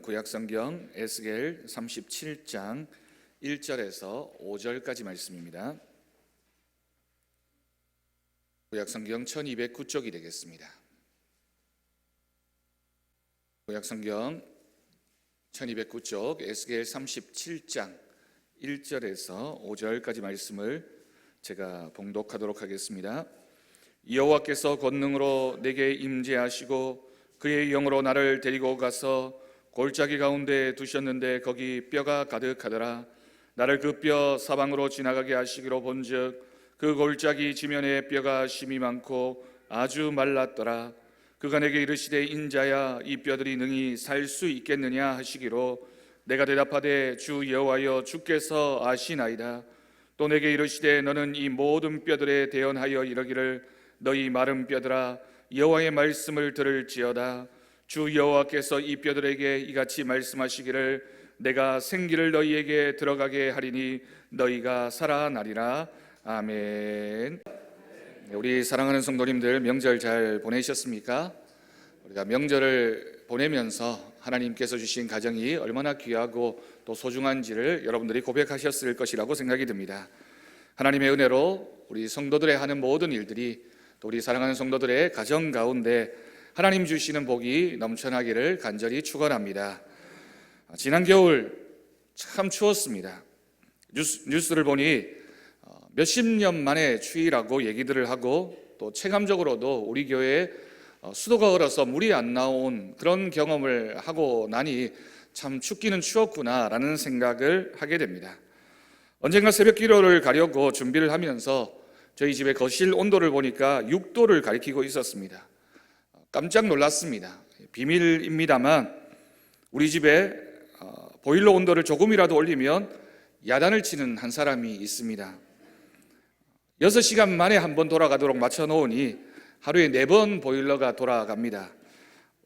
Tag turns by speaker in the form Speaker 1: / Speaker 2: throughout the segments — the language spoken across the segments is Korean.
Speaker 1: 구약성경 에스겔 37장 1절에서 5절까지 말씀입니다. 구약성경 1209쪽이 되겠습니다. 구약성경 1209쪽 에스겔 37장 1절에서 5절까지 말씀을 제가 봉독하도록 하겠습니다. 여호와께서 권능으로 내게 임재하시고 그의 영으로 나를 데리고 가서 골짜기 가운데 두셨는데 거기 뼈가 가득하더라. 나를 그 뼈 사방으로 지나가게 하시기로 본즉 그 골짜기 지면에 뼈가 심이 많고 아주 말랐더라. 그가 내게 이르시되 인자야 이 뼈들이 능히 살 수 있겠느냐 하시기로 내가 대답하되 주 여호와여 주께서 아시나이다. 또 내게 이르시되 너는 이 모든 뼈들에 대언하여 이르기를 너희 마른 뼈들아 여호와의 말씀을 들을지어다. 주 여호와께서 이 뼈들에게 이같이 말씀하시기를 내가 생기를 너희에게 들어가게 하리니 너희가 살아나리라. 아멘. 우리 사랑하는 성도님들 명절 잘 보내셨습니까? 우리가 명절을 보내면서 하나님께서 주신 가정이 얼마나 귀하고 또 소중한지를 여러분들이 고백하셨을 것이라고 생각이 듭니다. 하나님의 은혜로 우리 성도들의 하는 모든 일들이 또 우리 사랑하는 성도들의 가정 가운데 하나님 주시는 복이 넘쳐나기를 간절히 축원합니다. 지난 겨울 참 추웠습니다. 뉴스를 보니 몇십 년 만에 추위라고 얘기들을 하고 또 체감적으로도 우리 교회에 수도가 얼어서 물이 안 나온 그런 경험을 하고 나니 참 춥기는 추웠구나라는 생각을 하게 됩니다. 언젠가 새벽 기도를 가려고 준비를 하면서 저희 집의 거실 온도를 보니까 6도를 가리키고 있었습니다. 깜짝 놀랐습니다. 비밀입니다만 우리 집에 보일러 온도를 조금이라도 올리면 야단을 치는 한 사람이 있습니다. 6시간 만에 한 번 돌아가도록 맞춰놓으니 하루에 4번 보일러가 돌아갑니다.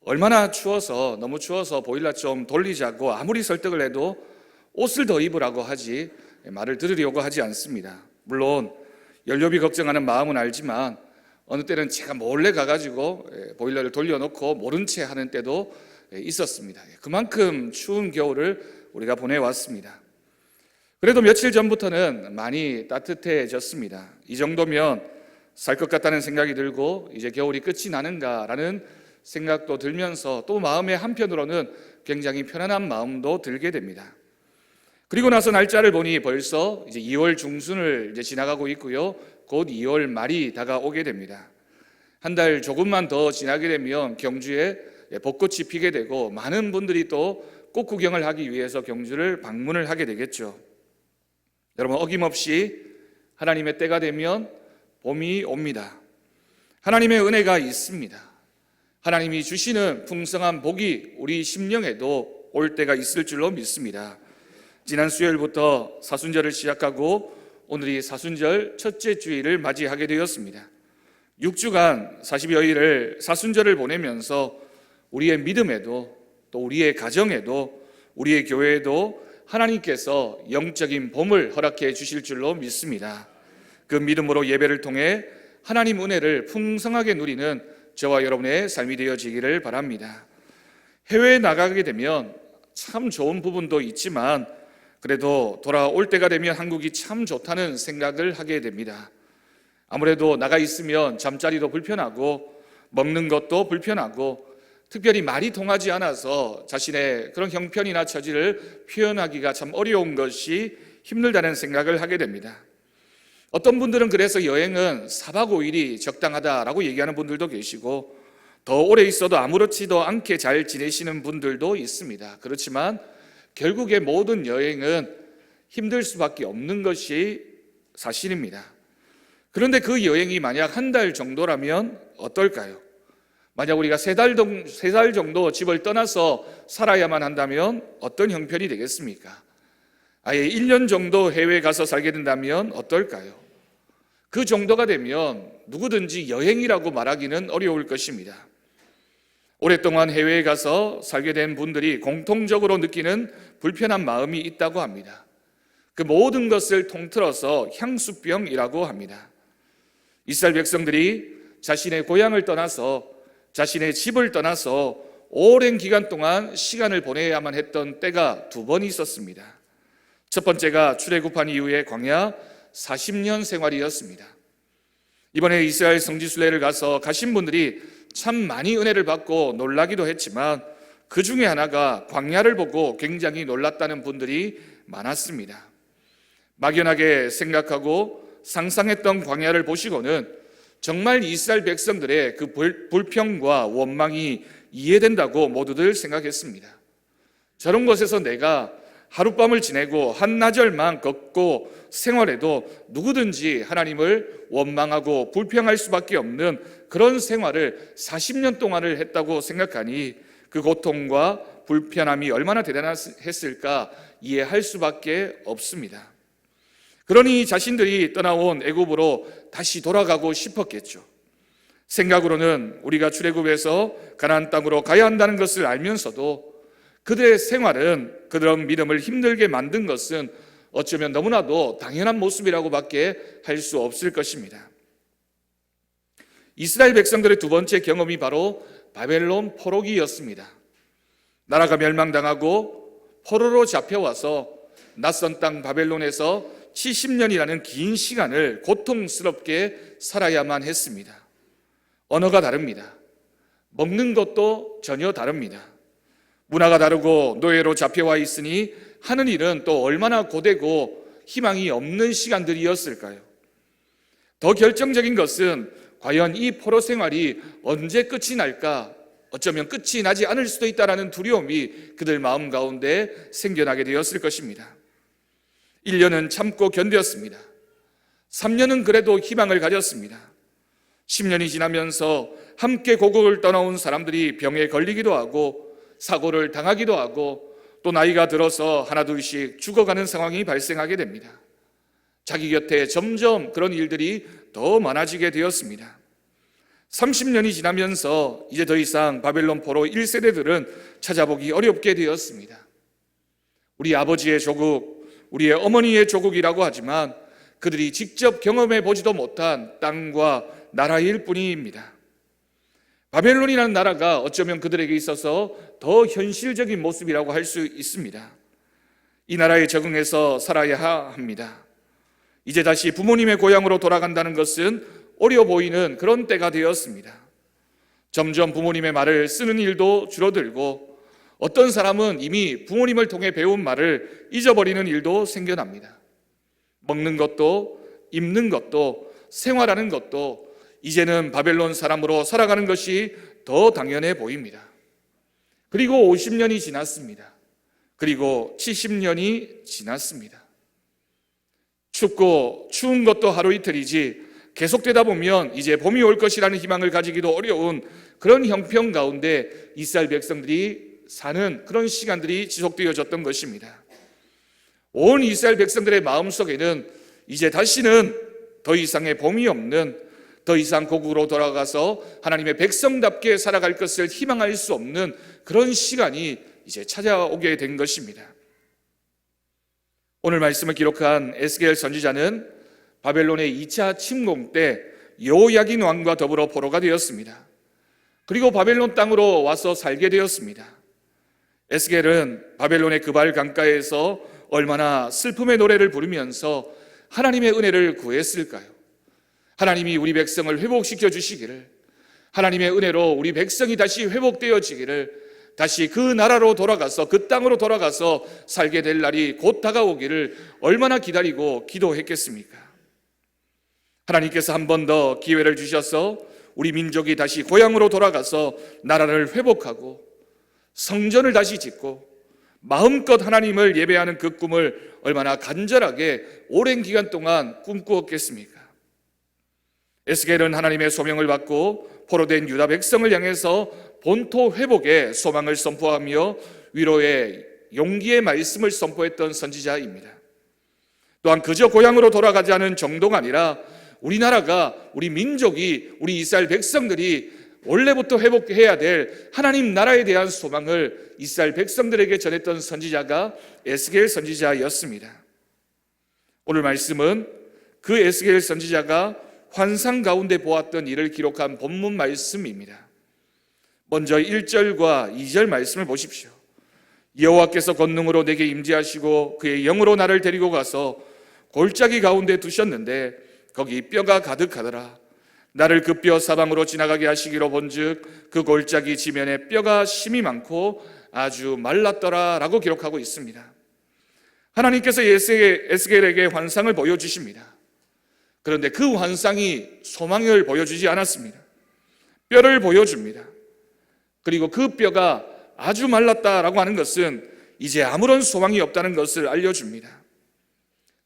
Speaker 1: 얼마나 추워서 너무 추워서 보일러 좀 돌리자고 아무리 설득을 해도 옷을 더 입으라고 하지 말을 들으려고 하지 않습니다. 물론 연료비 걱정하는 마음은 알지만 어느 때는 제가 몰래 가가지고 보일러를 돌려놓고 모른 채 하는 때도 있었습니다. 그만큼 추운 겨울을 우리가 보내왔습니다. 그래도 며칠 전부터는 많이 따뜻해졌습니다. 이 정도면 살 것 같다는 생각이 들고 이제 겨울이 끝이 나는가라는 생각도 들면서 또 마음의 한편으로는 굉장히 편안한 마음도 들게 됩니다. 그리고 나서 날짜를 보니 벌써 이제 2월 중순을 이제 지나가고 있고요. 곧 2월 말이 다가오게 됩니다. 한 달 조금만 더 지나게 되면 경주에 벚꽃이 피게 되고 많은 분들이 또 꽃 구경을 하기 위해서 경주를 방문을 하게 되겠죠. 여러분, 어김없이 하나님의 때가 되면 봄이 옵니다. 하나님의 은혜가 있습니다. 하나님이 주시는 풍성한 복이 우리 심령에도 올 때가 있을 줄로 믿습니다. 지난 수요일부터 사순절을 시작하고 오늘이 사순절 첫째 주일을 맞이하게 되었습니다. 6주간 40여일을 사순절을 보내면서 우리의 믿음에도 또 우리의 가정에도 우리의 교회에도 하나님께서 영적인 봄을 허락해 주실 줄로 믿습니다. 그 믿음으로 예배를 통해 하나님 은혜를 풍성하게 누리는 저와 여러분의 삶이 되어지기를 바랍니다. 해외에 나가게 되면 참 좋은 부분도 있지만 그래도 돌아올 때가 되면 한국이 참 좋다는 생각을 하게 됩니다. 아무래도 나가 있으면 잠자리도 불편하고 먹는 것도 불편하고 특별히 말이 통하지 않아서 자신의 그런 형편이나 처지를 표현하기가 참 어려운 것이 힘들다는 생각을 하게 됩니다. 어떤 분들은 그래서 여행은 4박 5일이 적당하다라고 얘기하는 분들도 계시고 더 오래 있어도 아무렇지도 않게 잘 지내시는 분들도 있습니다. 그렇지만 결국에 모든 여행은 힘들 수밖에 없는 것이 사실입니다. 그런데 그 여행이 만약 한 달 정도라면 어떨까요? 만약 우리가 3달 정도 집을 떠나서 살아야만 한다면 어떤 형편이 되겠습니까? 아예 1년 정도 해외에 가서 살게 된다면 어떨까요? 그 정도가 되면 누구든지 여행이라고 말하기는 어려울 것입니다. 오랫동안 해외에 가서 살게 된 분들이 공통적으로 느끼는 불편한 마음이 있다고 합니다. 그 모든 것을 통틀어서 향수병이라고 합니다. 이스라엘 백성들이 자신의 고향을 떠나서 자신의 집을 떠나서 오랜 기간 동안 시간을 보내야만 했던 때가 두 번 있었습니다. 첫 번째가 출애굽한 이후의 광야 40년 생활이었습니다. 이번에 이스라엘 성지순례를 가서 가신 분들이 참 많이 은혜를 받고 놀라기도 했지만 그 중에 하나가 광야를 보고 굉장히 놀랐다는 분들이 많았습니다. 막연하게 생각하고 상상했던 광야를 보시고는 정말 이스라엘 백성들의 그 불평과 원망이 이해된다고 모두들 생각했습니다. 저런 곳에서 내가 하룻밤을 지내고 한나절만 걷고 생활해도 누구든지 하나님을 원망하고 불평할 수밖에 없는 그런 생활을 40년 동안을 했다고 생각하니 그 고통과 불편함이 얼마나 대단했을까 이해할 수밖에 없습니다. 그러니 자신들이 떠나온 애굽으로 다시 돌아가고 싶었겠죠. 생각으로는 우리가 출애굽해서 가나안 땅으로 가야 한다는 것을 알면서도 그들의 생활은 그런 믿음을 힘들게 만든 것은 어쩌면 너무나도 당연한 모습이라고밖에 할 수 없을 것입니다. 이스라엘 백성들의 두 번째 경험이 바로 바벨론 포로기였습니다. 나라가 멸망당하고 포로로 잡혀와서 낯선 땅 바벨론에서 70년이라는 긴 시간을 고통스럽게 살아야만 했습니다. 언어가 다릅니다. 먹는 것도 전혀 다릅니다. 문화가 다르고 노예로 잡혀와 있으니 하는 일은 또 얼마나 고되고 희망이 없는 시간들이었을까요? 더 결정적인 것은 과연 이 포로 생활이 언제 끝이 날까? 어쩌면 끝이 나지 않을 수도 있다는 두려움이 그들 마음 가운데 생겨나게 되었을 것입니다. 1년은 참고 견뎠습니다. 3년은 그래도 희망을 가졌습니다. 10년이 지나면서 함께 고국을 떠나온 사람들이 병에 걸리기도 하고 사고를 당하기도 하고 또 나이가 들어서 하나둘씩 죽어가는 상황이 발생하게 됩니다. 자기 곁에 점점 그런 일들이 더 많아지게 되었습니다. 30년이 지나면서 이제 더 이상 바벨론 포로 1세대들은 찾아보기 어렵게 되었습니다. 우리 아버지의 조국, 우리의 어머니의 조국이라고 하지만 그들이 직접 경험해 보지도 못한 땅과 나라일 뿐입니다. 바벨론이라는 나라가 어쩌면 그들에게 있어서 더 현실적인 모습이라고 할 수 있습니다. 이 나라에 적응해서 살아야 합니다. 이제 다시 부모님의 고향으로 돌아간다는 것은 어려 보이는 그런 때가 되었습니다. 점점 부모님의 말을 쓰는 일도 줄어들고 어떤 사람은 이미 부모님을 통해 배운 말을 잊어버리는 일도 생겨납니다. 먹는 것도 입는 것도 생활하는 것도 이제는 바벨론 사람으로 살아가는 것이 더 당연해 보입니다. 그리고 50년이 지났습니다. 그리고 70년이 지났습니다. 춥고 추운 것도 하루 이틀이지 계속되다 보면 이제 봄이 올 것이라는 희망을 가지기도 어려운 그런 형편 가운데 이스라엘 백성들이 사는 그런 시간들이 지속되어졌던 것입니다. 온 이스라엘 백성들의 마음속에는 이제 다시는 더 이상의 봄이 없는, 더 이상 고국으로 돌아가서 하나님의 백성답게 살아갈 것을 희망할 수 없는 그런 시간이 이제 찾아오게 된 것입니다. 오늘 말씀을 기록한 에스겔 선지자는 바벨론의 2차 침공 때 여호야긴 왕과 더불어 포로가 되었습니다. 그리고 바벨론 땅으로 와서 살게 되었습니다. 에스겔은 바벨론의 그발 강가에서 얼마나 슬픔의 노래를 부르면서 하나님의 은혜를 구했을까요? 하나님이 우리 백성을 회복시켜 주시기를, 하나님의 은혜로 우리 백성이 다시 회복되어지기를, 다시 그 나라로 돌아가서 그 땅으로 돌아가서 살게 될 날이 곧 다가오기를 얼마나 기다리고 기도했겠습니까? 하나님께서 한 번 더 기회를 주셔서 우리 민족이 다시 고향으로 돌아가서 나라를 회복하고 성전을 다시 짓고 마음껏 하나님을 예배하는 그 꿈을 얼마나 간절하게 오랜 기간 동안 꿈꾸었겠습니까? 에스겔은 하나님의 소명을 받고 포로된 유다 백성을 향해서 본토 회복의 소망을 선포하며 위로의 용기의 말씀을 선포했던 선지자입니다. 또한 그저 고향으로 돌아가자는 정도가 아니라 우리나라가, 우리 민족이, 우리 이스라엘 백성들이 원래부터 회복해야 될 하나님 나라에 대한 소망을 이스라엘 백성들에게 전했던 선지자가 에스겔 선지자였습니다. 오늘 말씀은 그 에스겔 선지자가 환상 가운데 보았던 일을 기록한 본문 말씀입니다. 먼저 1절과 2절 말씀을 보십시오. 여호와께서 권능으로 내게 임재하시고 그의 영으로 나를 데리고 가서 골짜기 가운데 두셨는데 거기 뼈가 가득하더라. 나를 그 뼈 사방으로 지나가게 하시기로 본즉 그 골짜기 지면에 뼈가 심이 많고 아주 말랐더라 라고 기록하고 있습니다. 하나님께서 에스겔에게 환상을 보여주십니다. 그런데 그 환상이 소망을 보여주지 않았습니다. 뼈를 보여줍니다. 그리고 그 뼈가 아주 말랐다라고 하는 것은 이제 아무런 소망이 없다는 것을 알려줍니다.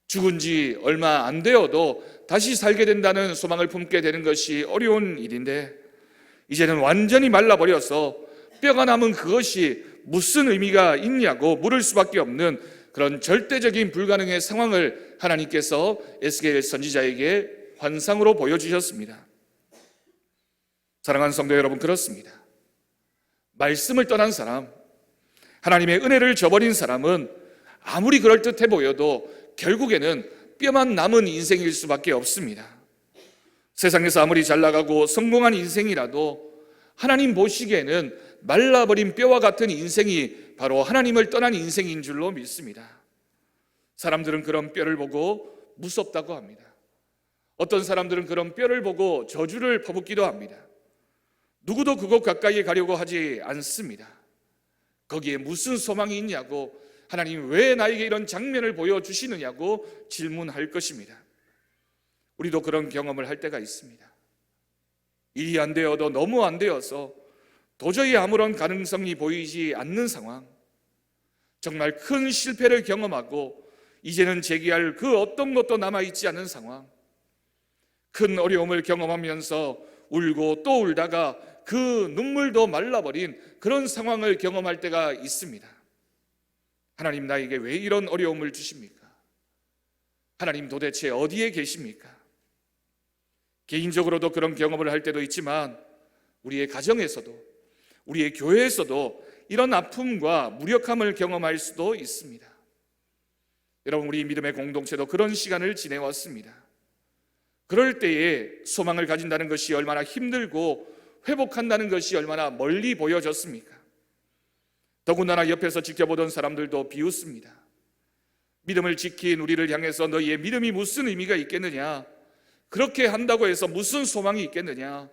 Speaker 1: 죽은 지 얼마 안 되어도 다시 살게 된다는 소망을 품게 되는 것이 어려운 일인데 이제는 완전히 말라버려서 뼈가 남은 그것이 무슨 의미가 있냐고 물을 수밖에 없는 그런 절대적인 불가능의 상황을 하나님께서 에스겔 선지자에게 환상으로 보여주셨습니다. 사랑하는 성도 여러분, 그렇습니다. 말씀을 떠난 사람, 하나님의 은혜를 저버린 사람은 아무리 그럴듯해 보여도 결국에는 뼈만 남은 인생일 수밖에 없습니다. 세상에서 아무리 잘 나가고 성공한 인생이라도 하나님 보시기에는 말라버린 뼈와 같은 인생이 바로 하나님을 떠난 인생인 줄로 믿습니다. 사람들은 그런 뼈를 보고 무섭다고 합니다. 어떤 사람들은 그런 뼈를 보고 저주를 퍼붓기도 합니다. 누구도 그곳 가까이에 가려고 하지 않습니다. 거기에 무슨 소망이 있냐고, 하나님 왜 나에게 이런 장면을 보여주시느냐고 질문할 것입니다. 우리도 그런 경험을 할 때가 있습니다. 일이 안 되어도 너무 안 되어서 도저히 아무런 가능성이 보이지 않는 상황, 정말 큰 실패를 경험하고 이제는 재기할 그 어떤 것도 남아있지 않은 상황, 큰 어려움을 경험하면서 울고 또 울다가 그 눈물도 말라버린 그런 상황을 경험할 때가 있습니다. 하나님, 나에게 왜 이런 어려움을 주십니까? 하나님 도대체 어디에 계십니까? 개인적으로도 그런 경험을 할 때도 있지만 우리의 가정에서도, 우리의 교회에서도 이런 아픔과 무력함을 경험할 수도 있습니다. 여러분, 우리 믿음의 공동체도 그런 시간을 지내왔습니다. 그럴 때에 소망을 가진다는 것이 얼마나 힘들고 회복한다는 것이 얼마나 멀리 보여졌습니까? 더군다나 옆에서 지켜보던 사람들도 비웃습니다. 믿음을 지킨 우리를 향해서 너희의 믿음이 무슨 의미가 있겠느냐? 그렇게 한다고 해서 무슨 소망이 있겠느냐?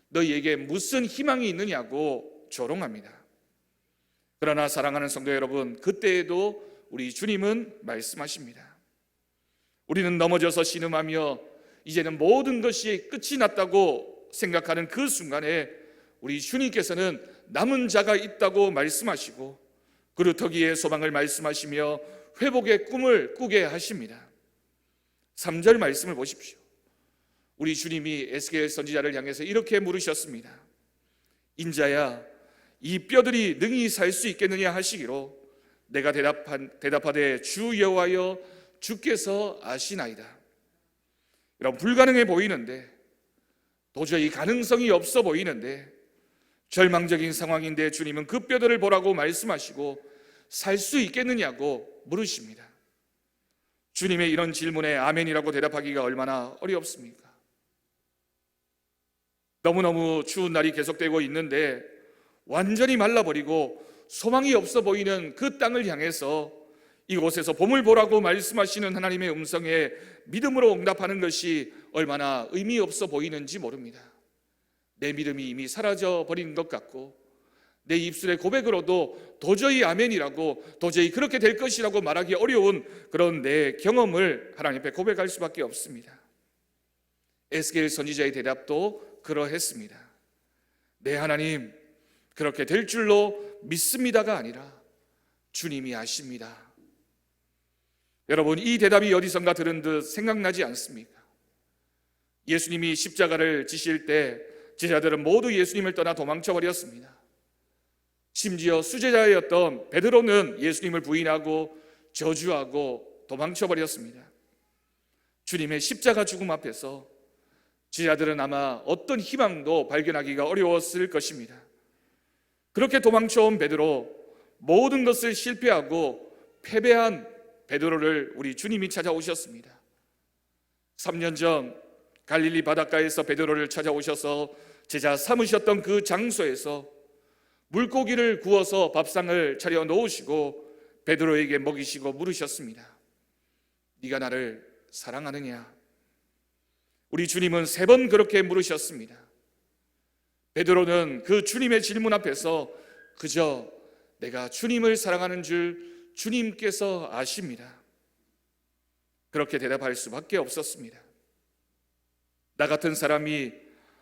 Speaker 1: 너희에게 무슨 희망이 있느냐고 조롱합니다. 그러나 사랑하는 성도 여러분, 그때에도 우리 주님은 말씀하십니다. 우리는 넘어져서 신음하며 이제는 모든 것이 끝이 났다고 생각하는 그 순간에 우리 주님께서는 남은 자가 있다고 말씀하시고 그루터기의 소망을 말씀하시며 회복의 꿈을 꾸게 하십니다. 3절 말씀을 보십시오. 우리 주님이 에스겔 선지자를 향해서 이렇게 물으셨습니다. 인자야, 이 뼈들이 능히 살 수 있겠느냐 하시기로 내가 대답하되 주 여호와여 주께서 아시나이다. 여러분, 불가능해 보이는데, 도저히 가능성이 없어 보이는데, 절망적인 상황인데 주님은 그 뼈들을 보라고 말씀하시고 살 수 있겠느냐고 물으십니다. 주님의 이런 질문에 아멘이라고 대답하기가 얼마나 어렵습니까? 너무너무 추운 날이 계속되고 있는데 완전히 말라버리고 소망이 없어 보이는 그 땅을 향해서 이곳에서 봄을 보라고 말씀하시는 하나님의 음성에 믿음으로 응답하는 것이 얼마나 의미 없어 보이는지 모릅니다. 내 믿음이 이미 사라져 버린 것 같고 내 입술의 고백으로도 도저히 아멘이라고, 도저히 그렇게 될 것이라고 말하기 어려운 그런 내 경험을 하나님 앞에 고백할 수밖에 없습니다. 에스겔 선지자의 대답도 그러했습니다. 네, 하나님, 그렇게 될 줄로 믿습니다가 아니라 주님이 아십니다. 여러분, 이 대답이 어디선가 들은 듯 생각나지 않습니까? 예수님이 십자가를 지실 때 제자들은 모두 예수님을 떠나 도망쳐 버렸습니다. 심지어 수제자였던 베드로는 예수님을 부인하고 저주하고 도망쳐 버렸습니다. 주님의 십자가 죽음 앞에서 제자들은 아마 어떤 희망도 발견하기가 어려웠을 것입니다. 그렇게 도망쳐온 베드로, 모든 것을 실패하고 패배한 베드로를 우리 주님이 찾아오셨습니다. 3년 전 갈릴리 바닷가에서 베드로를 찾아오셔서 제자 삼으셨던 그 장소에서 물고기를 구워서 밥상을 차려 놓으시고 베드로에게 먹이시고 물으셨습니다. 네가 나를 사랑하느냐? 우리 주님은 3번 그렇게 물으셨습니다. 베드로는 그 주님의 질문 앞에서 그저 내가 주님을 사랑하는 줄 주님께서 아십니다. 그렇게 대답할 수밖에 없었습니다. 나 같은 사람이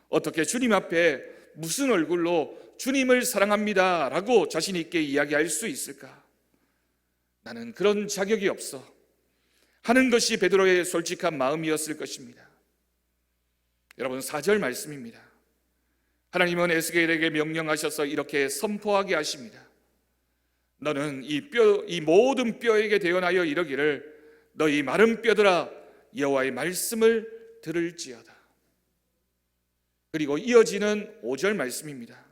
Speaker 1: 어떻게 주님 앞에 무슨 얼굴로 주님을 사랑합니다 라고 자신 있게 이야기할 수 있을까? 나는 그런 자격이 없어 하는 것이 베드로의 솔직한 마음이었을 것입니다. 여러분, 4절 말씀입니다. 하나님은 에스겔에게 명령하셔서 이렇게 선포하게 하십니다. 너는 이 모든 뼈에게 대언하여 이르기를 너희 마른 뼈들아 여호와의 말씀을 들을지어다. 그리고 이어지는 5절 말씀입니다.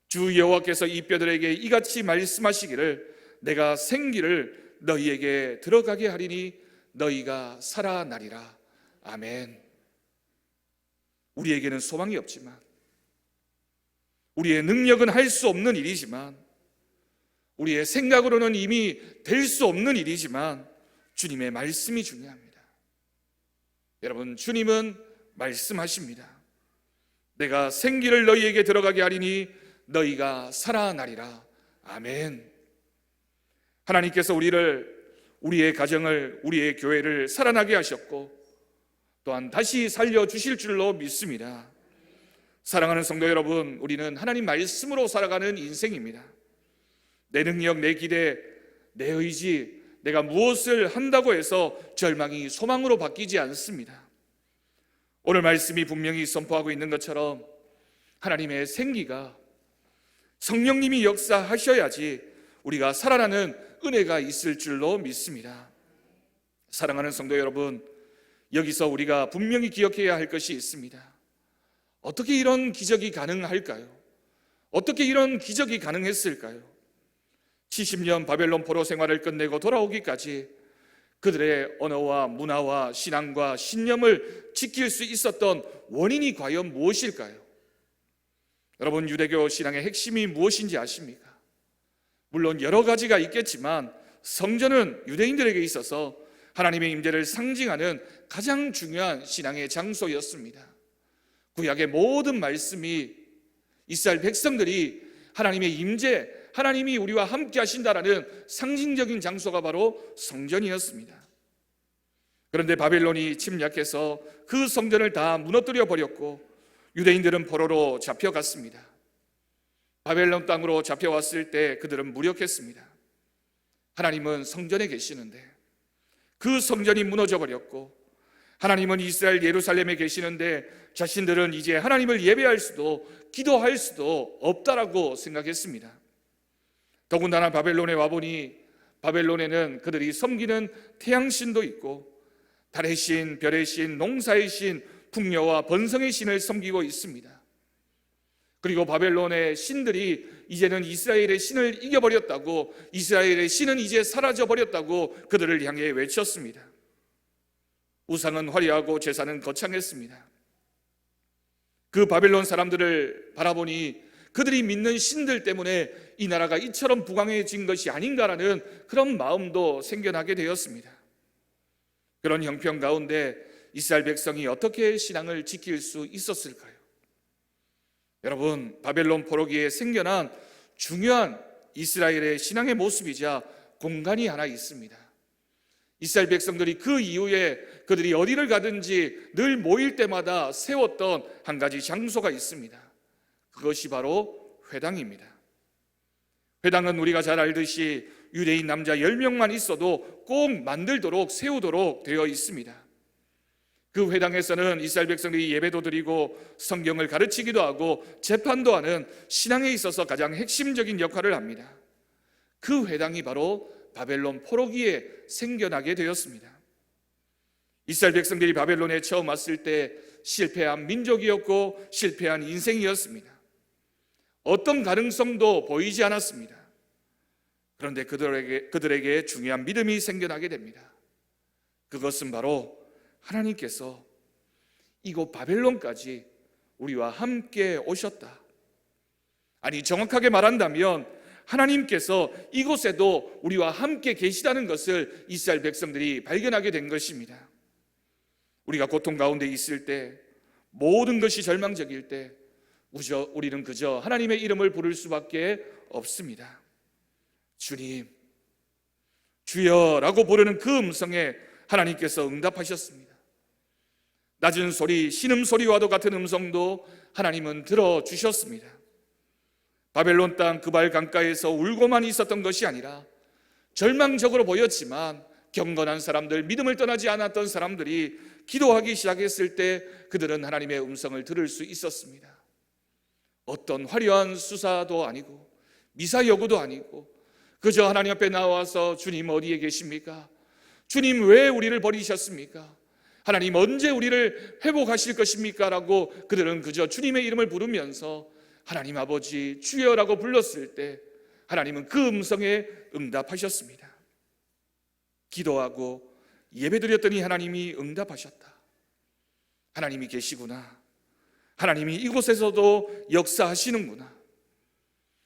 Speaker 1: 주 여호와께서 이 뼈들에게 이같이 말씀하시기를 내가 생기를 너희에게 들어가게 하리니 너희가 살아나리라. 아멘. 우리에게는 소망이 없지만, 우리의 능력은 할 수 없는 일이지만, 우리의 생각으로는 이미 될 수 없는 일이지만 주님의 말씀이 중요합니다. 여러분, 주님은 말씀하십니다. 내가 생기를 너희에게 들어가게 하리니 너희가 살아나리라. 아멘. 하나님께서 우리의 가정을, 우리의 교회를 살아나게 하셨고 또한 다시 살려주실 줄로 믿습니다. 사랑하는 성도 여러분, 우리는 하나님 말씀으로 살아가는 인생입니다. 내 능력, 내 기대, 내 의지, 내가 무엇을 한다고 해서 절망이 소망으로 바뀌지 않습니다. 오늘 말씀이 분명히 선포하고 있는 것처럼 하나님의 생기가, 성령님이 역사하셔야지 우리가 살아나는 은혜가 있을 줄로 믿습니다. 사랑하는 성도 여러분, 여기서 우리가 분명히 기억해야 할 것이 있습니다. 어떻게 이런 기적이 가능할까요? 어떻게 이런 기적이 가능했을까요? 70년 바벨론 포로 생활을 끝내고 돌아오기까지 그들의 언어와 문화와 신앙과 신념을 지킬 수 있었던 원인이 과연 무엇일까요? 여러분, 유대교 신앙의 핵심이 무엇인지 아십니까? 물론 여러 가지가 있겠지만 성전은 유대인들에게 있어서 하나님의 임재를 상징하는 가장 중요한 신앙의 장소였습니다. 구약의 모든 말씀이 이스라엘 백성들이 하나님의 임재, 하나님이 우리와 함께 하신다라는 상징적인 장소가 바로 성전이었습니다. 그런데 바벨론이 침략해서 그 성전을 다 무너뜨려 버렸고 유대인들은 포로로 잡혀갔습니다. 바벨론 땅으로 잡혀왔을 때 그들은 무력했습니다. 하나님은 성전에 계시는데 그 성전이 무너져 버렸고, 하나님은 이스라엘 예루살렘에 계시는데 자신들은 이제 하나님을 예배할 수도 기도할 수도 없다라고 생각했습니다. 더군다나 바벨론에 와보니 바벨론에는 그들이 섬기는 태양신도 있고 달의 신, 별의 신, 농사의 신, 풍요와 번성의 신을 섬기고 있습니다. 그리고 바벨론의 신들이 이제는 이스라엘의 신을 이겨버렸다고, 이스라엘의 신은 이제 사라져버렸다고 그들을 향해 외쳤습니다. 우상은 화려하고 제사는 거창했습니다. 그 바벨론 사람들을 바라보니 그들이 믿는 신들 때문에 이 나라가 이처럼 부강해진 것이 아닌가라는 그런 마음도 생겨나게 되었습니다. 그런 형편 가운데 이스라엘 백성이 어떻게 신앙을 지킬 수 있었을까요? 여러분, 바벨론 포로기에 생겨난 중요한 이스라엘의 신앙의 모습이자 공간이 하나 있습니다. 이스라엘 백성들이 그 이후에 그들이 어디를 가든지 늘 모일 때마다 세웠던 한 가지 장소가 있습니다. 그것이 바로 회당입니다. 회당은 우리가 잘 알듯이 유대인 남자 10명만 있어도 꼭 만들도록 세우도록 되어 있습니다. 그 회당에서는 이스라엘 백성들이 예배도 드리고 성경을 가르치기도 하고 재판도 하는 신앙에 있어서 가장 핵심적인 역할을 합니다. 그 회당이 바로 바벨론 포로기에 생겨나게 되었습니다. 이스라엘 백성들이 바벨론에 처음 왔을 때 실패한 민족이었고 실패한 인생이었습니다. 어떤 가능성도 보이지 않았습니다. 그런데 그들에게 중요한 믿음이 생겨나게 됩니다. 그것은 바로 하나님께서 이곳 바벨론까지 우리와 함께 오셨다. 아니, 정확하게 말한다면 하나님께서 이곳에도 우리와 함께 계시다는 것을 이스라엘 백성들이 발견하게 된 것입니다. 우리가 고통 가운데 있을 때, 모든 것이 절망적일 때 우리는 그저 하나님의 이름을 부를 수밖에 없습니다. 주님, 주여라고 부르는 그 음성에 하나님께서 응답하셨습니다. 낮은 소리, 신음소리와도 같은 음성도 하나님은 들어주셨습니다. 바벨론 땅 그발 강가에서 울고만 있었던 것이 아니라 절망적으로 보였지만 경건한 사람들, 믿음을 떠나지 않았던 사람들이 기도하기 시작했을 때 그들은 하나님의 음성을 들을 수 있었습니다. 어떤 화려한 수사도 아니고 미사여구도 아니고 그저 하나님 앞에 나와서 주님 어디에 계십니까? 주님 왜 우리를 버리셨습니까? 하나님 언제 우리를 회복하실 것입니까? 라고 그들은 그저 주님의 이름을 부르면서 하나님 아버지 주여라고 불렀을 때 하나님은 그 음성에 응답하셨습니다. 기도하고 예배드렸더니 하나님이 응답하셨다. 하나님이 계시구나. 하나님이 이곳에서도 역사하시는구나.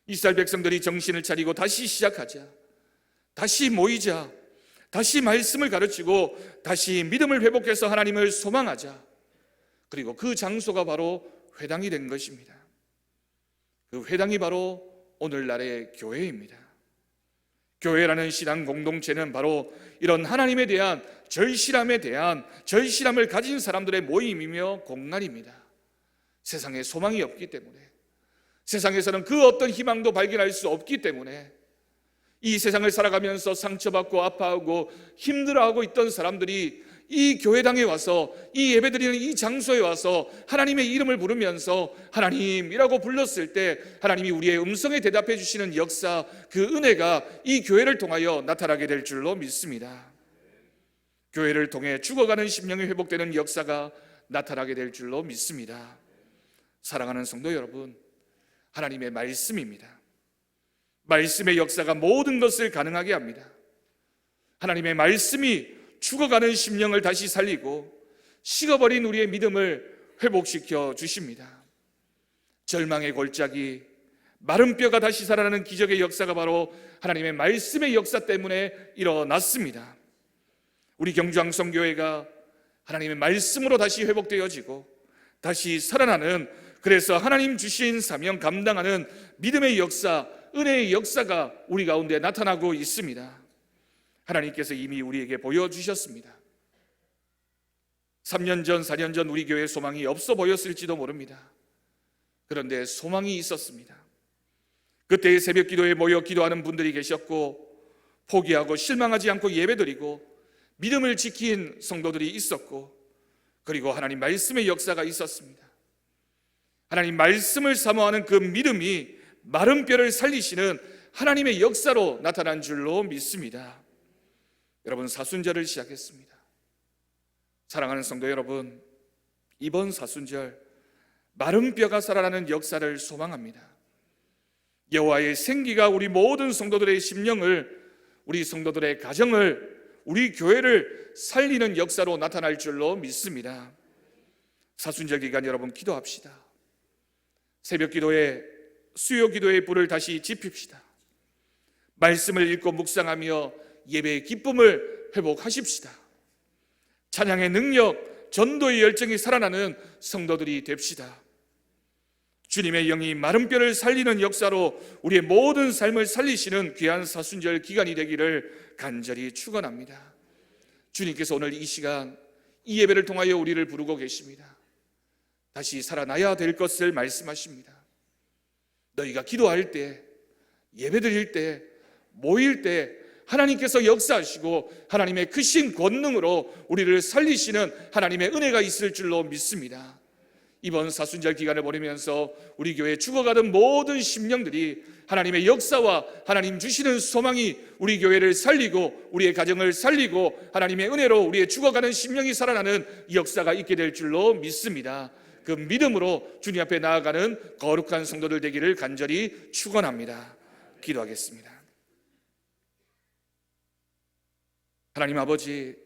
Speaker 1: 이스라엘 백성들이 정신을 차리고 다시 시작하자, 다시 모이자, 다시 말씀을 가르치고 다시 믿음을 회복해서 하나님을 소망하자. 그리고 그 장소가 바로 회당이 된 것입니다. 그 회당이 바로 오늘날의 교회입니다. 교회라는 신앙 공동체는 바로 이런 하나님에 대한 절실함을 가진 사람들의 모임이며 공간입니다. 세상에 소망이 없기 때문에, 세상에서는 그 어떤 희망도 발견할 수 없기 때문에 이 세상을 살아가면서 상처받고 아파하고 힘들어하고 있던 사람들이 이 교회당에 와서, 이 예배드리는 이 장소에 와서 하나님의 이름을 부르면서 하나님이라고 불렀을 때 하나님이 우리의 음성에 대답해 주시는 역사, 그 은혜가 이 교회를 통하여 나타나게 될 줄로 믿습니다. 교회를 통해 죽어가는 심령이 회복되는 역사가 나타나게 될 줄로 믿습니다. 사랑하는 성도 여러분, 하나님의 말씀입니다. 말씀의 역사가 모든 것을 가능하게 합니다. 하나님의 말씀이 죽어가는 심령을 다시 살리고 식어버린 우리의 믿음을 회복시켜 주십니다. 절망의 골짜기, 마른 뼈가 다시 살아나는 기적의 역사가 바로 하나님의 말씀의 역사 때문에 일어났습니다. 우리 경주항성교회가 하나님의 말씀으로 다시 회복되어지고 다시 살아나는, 그래서 하나님 주신 사명 감당하는 믿음의 역사, 은혜의 역사가 우리 가운데 나타나고 있습니다. 하나님께서 이미 우리에게 보여주셨습니다. 3년 전, 4년 전 우리 교회에 소망이 없어 보였을지도 모릅니다. 그런데 소망이 있었습니다. 그때 새벽 기도에 모여 기도하는 분들이 계셨고, 포기하고 실망하지 않고 예배드리고 믿음을 지킨 성도들이 있었고, 그리고 하나님 말씀의 역사가 있었습니다. 하나님 말씀을 사모하는 그 믿음이 마른 뼈를 살리시는 하나님의 역사로 나타난 줄로 믿습니다. 여러분, 사순절을 시작했습니다. 사랑하는 성도 여러분, 이번 사순절 마른 뼈가 살아나는 역사를 소망합니다. 여호와의 생기가 우리 모든 성도들의 심령을, 우리 성도들의 가정을, 우리 교회를 살리는 역사로 나타날 줄로 믿습니다. 사순절 기간 여러분 기도합시다. 새벽 기도에, 수요 기도의 불을 다시 지핍시다. 말씀을 읽고 묵상하며 예배의 기쁨을 회복하십시다. 찬양의 능력, 전도의 열정이 살아나는 성도들이 됩시다. 주님의 영이 마른 뼈를 살리는 역사로 우리의 모든 삶을 살리시는 귀한 사순절 기간이 되기를 간절히 축원합니다. 주님께서 오늘 이 시간 이 예배를 통하여 우리를 부르고 계십니다. 다시 살아나야 될 것을 말씀하십니다. 너희가 기도할 때, 예배드릴 때, 모일 때 하나님께서 역사하시고 하나님의 크신 권능으로 우리를 살리시는 하나님의 은혜가 있을 줄로 믿습니다. 이번 사순절 기간을 보내면서 우리 교회에 죽어가던 모든 심령들이 하나님의 역사와 하나님 주시는 소망이 우리 교회를 살리고 우리의 가정을 살리고 하나님의 은혜로 우리의 죽어가는 심령이 살아나는 역사가 있게 될 줄로 믿습니다. 그 믿음으로 주님 앞에 나아가는 거룩한 성도들 되기를 간절히 축원합니다. 기도하겠습니다. 하나님 아버지,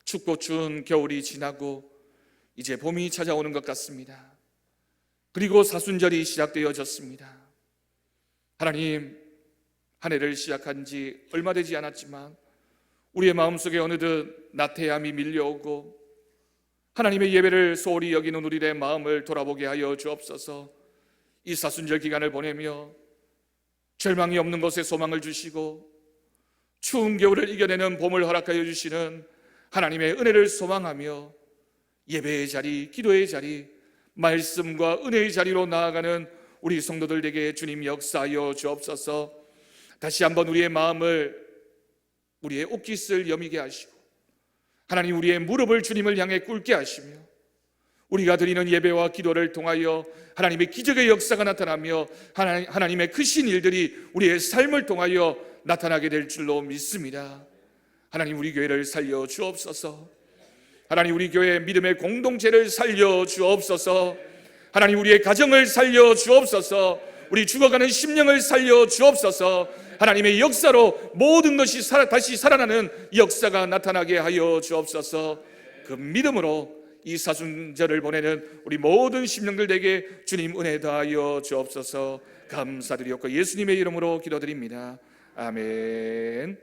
Speaker 1: 춥고 추운 겨울이 지나고 이제 봄이 찾아오는 것 같습니다. 그리고 사순절이 시작되어졌습니다. 하나님, 한 해를 시작한 지 얼마 되지 않았지만 우리의 마음속에 어느덧 나태함이 밀려오고 하나님의 예배를 소홀히 여기는 우리의 마음을 돌아보게 하여 주옵소서. 이 사순절 기간을 보내며 절망이 없는 곳에 소망을 주시고 추운 겨울을 이겨내는 봄을 허락하여 주시는 하나님의 은혜를 소망하며 예배의 자리, 기도의 자리, 말씀과 은혜의 자리로 나아가는 우리 성도들에게 주님 역사하여 주옵소서. 다시 한번 우리의 마음을 우리의 옷깃을 여미게 하시고 하나님, 우리의 무릎을 주님을 향해 꿇게 하시며 우리가 드리는 예배와 기도를 통하여 하나님의 기적의 역사가 나타나며 하나님의 크신 일들이 우리의 삶을 통하여 나타나게 될 줄로 믿습니다. 하나님, 우리 교회를 살려 주옵소서. 하나님, 우리 교회의 믿음의 공동체를 살려 주옵소서. 하나님, 우리의 가정을 살려 주옵소서. 우리 죽어가는 심령을 살려 주옵소서. 하나님의 역사로 모든 것이 다시 살아나는 역사가 나타나게 하여 주옵소서. 그 믿음으로 이 사순절을 보내는 우리 모든 심령들에게 주님 은혜 다하여 주옵소서. 감사드리옵고 예수님의 이름으로 기도드립니다. 아멘.